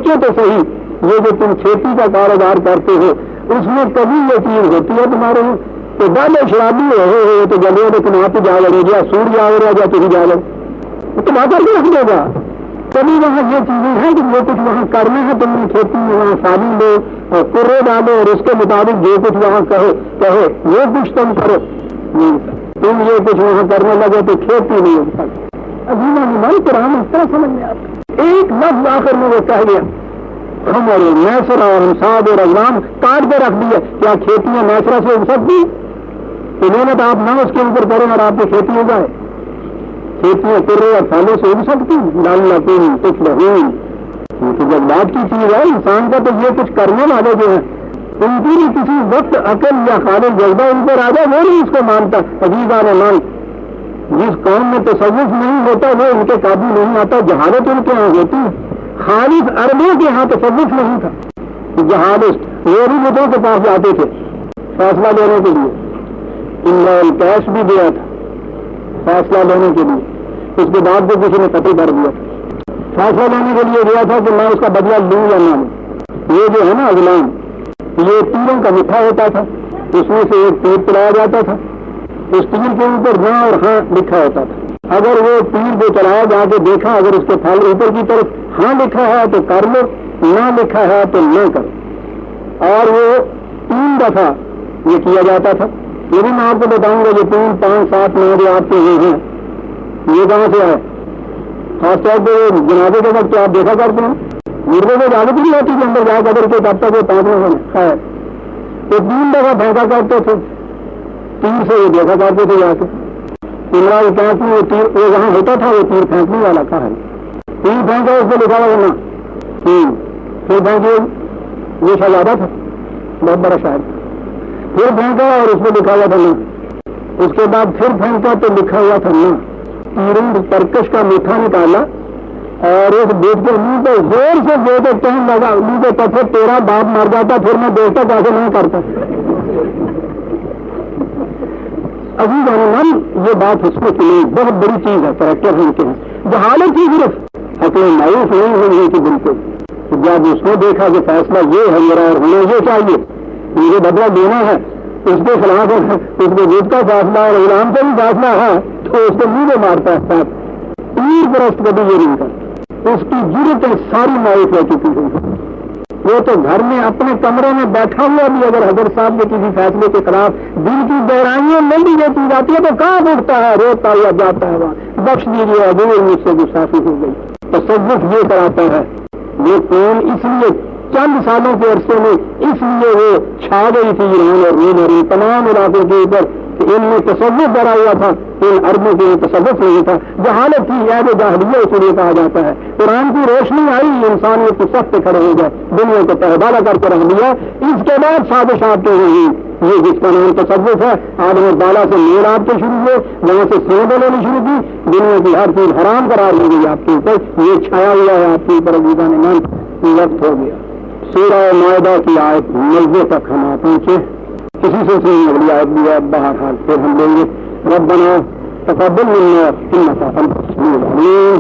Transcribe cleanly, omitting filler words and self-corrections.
سوچو تو صحیح، یہ جو تم کھیتی کا کاروبار کرتے ہو اس میں کبھی یہ چیز ہوتی ہے تمہارے تو ڈالے شرابی ہو تو جلے تو تم آپ جا لڑے گیا سور جا رہا جا تھی جا لو تو بات کر کے رکھ دے گا. کبھی وہاں یہ چیزیں ہیں کہ جو کچھ وہاں کرنا ہے تم نے کھیتی میں وہاں سالی لو اور کرے ڈالو اور اس کے مطابق جو کچھ وہاں کہے وہ کچھ تم کرو. تم یہ کچھ وہاں کرنے لگے تو کھیتی نہیں ہو سکتی. ابھی ہماری قرآن اس طرح سمجھ میں آتا ایک لفظ آخر میں وہ کہہ گیا ہمر میسرا اور ہمساد اور اغرام کاٹ کے رکھ دیا. کیا کھیتیاں میسرا سے اگ سکتی؟ تو محنت آپ نہ اس کے اوپر کریں اور آپ کی کھیتی ہو جائے. کھیتیاں کرے اور پھلوں سے اگ سکتی ڈالنا تم کچھ نہیں. تو جب بات کی چیز ہے انسان کا تو یہ کچھ کرنے والے جو ہیں ان کی بھی کسی وقت عقل یا خالص جذبہ ان پر آ جائے وہ نہیں اس کو مانتا. عزیزان مان جس قوم میں تصوف نہیں ہوتا وہ ان کے قابو نہیں آتا. جہالت ان کے یہاں ہوتی ہے. خالص عربوں کے یہاں تصوف نہیں تھا. جہالت وہ بھی بتوں کے پاس جاتے تھے فیصلہ لینے کے لیے. امراء القیس بھی گیا تھا فیصلہ لینے کے لیے. اس کے بعد بھی کسی نے قتل کر دیا. فیصلہ لینے کے لیے گیا تھا کہ میں اس کا بدلہ لوں یا نہ لوں. یہ جو ہے نا اغلام یہ تیروں کا مٹھا ہوتا تھا. اس میں سے ایک تیر چلایا جاتا تھا. اس تیر کے اوپر نہ اور ہاں لکھا ہوتا تھا. اگر وہ تیر جو چلایا جا کے دیکھا اگر اس کے پھل اوپر کی طرف ہاں لکھا ہے تو کر لو نہ لکھا ہے تو نہ کرو. اور وہ 3 دفعہ یہ کیا جاتا تھا. یہ بھی میں آپ کو بتاؤں گا یہ 3 5 7 9 جو آپ کے یہ ہیں یہ کہاں سے ہے. خاص طور پہ جنازے کے وقت آپ دیکھا کرتے ہیں مردے کو اجازت نہیں ہوتی کہ اندر جا کر کے تب تک وہ 5 ہے تو 3 دفعہ پھینکا کرتے تھے. تیر سے یہ دیکھا کرتے تھے جا کے امراء القیس میں وہ تیر وہ وہاں ہوتا تھا. وہ تیر پھینکنے والا کہا ہے تیر پھینکا اس کو لکھا ہوا نا پھر پھینکے یہ شہزادہ تھا بہت بڑا شاعر. پھر پھینکا اور اس میں لکھا ہوا تھا نا. اس کے بعد پھر پھینکا تو لکھا ہوا تھا نا. تیروں ترکش کا میٹھا نکالا اور اس بیٹ کے منہ پہ زور سے دے کے کہنے لگا منہ کے پتھر تیرا باپ مر جاتا پھر میں دیکھتا کیسے نہیں کرتا. ابھی جانان یہ بات اس میں چلی بہت بڑی چیز ہے. کریکٹر ان کے ہیں جہالت کی صرف عقل مایوس نہیں ہوئی کہ بالکل. جب اس نے دیکھا کہ فیصلہ یہ ہے میرا اور ہمیں یہ چاہیے مجھے بدلہ دینا ہے اس کے خلاف اس کے جیت کا فیصلہ اور غلام کا بھی فیصلہ ہے تو اس کو منہ میں مارتا ہے. تیر پرست کبھی یہ نہیں کرتا. اس کی ضرورتیں ساری مایوس ہو چکی ہیں. وہ تو گھر میں اپنے کمرے میں بیٹھا ہوا بھی اگر حضرت صاحب کے کسی فیصلے کے خلاف دل کی گہرائیوں میں بھی یہ چیز آتی ہے تو کہاں اٹھتا ہے روتا ہوا جاتا ہے وہاں بخش دیجیے حضور مجھ سے گستاخی ہو گئی. تصوف یہ کراتا ہے. یہ قوم اس لیے چند سالوں کے عرصے میں اس لیے وہ چھا گئی تھی ایران اور روم اور تمام علاقوں کے اوپر کہ ان میں تصوف ڈرا ہوا تھا. ان عربوں کے تصوف نہیں تھا. جہالت تھی عیب جاہلیہ اس لیے کہا جاتا ہے. قرآن کی روشنی آئی انسانیت کی سب پہ کھڑے ہو گئے دنیا کو پہبالا کر کے رکھ دیا. اس کے بعد سازش آپ کے ہوئی یہ جس کا نام تصوف ہے. آدمی بالا سے میل آپ کے شروع ہوئے وہاں سے سینہ بولنے شروع کی. دنیا کی ہر چیز حرام قرار دی گئی آپ کے اوپر. یہ چھایا ہوا ہے آپ کے اوپر. عزیزان من وقت ہو گیا. سورہ مائدہ کی آیت 90 تک ہم آ پہنچے. کسی سلسلے میں اگلی آیت بھی ہے بہرحال پھر ہم لیں گے. ربنا تقبل منا انک انت السمیع العلیم.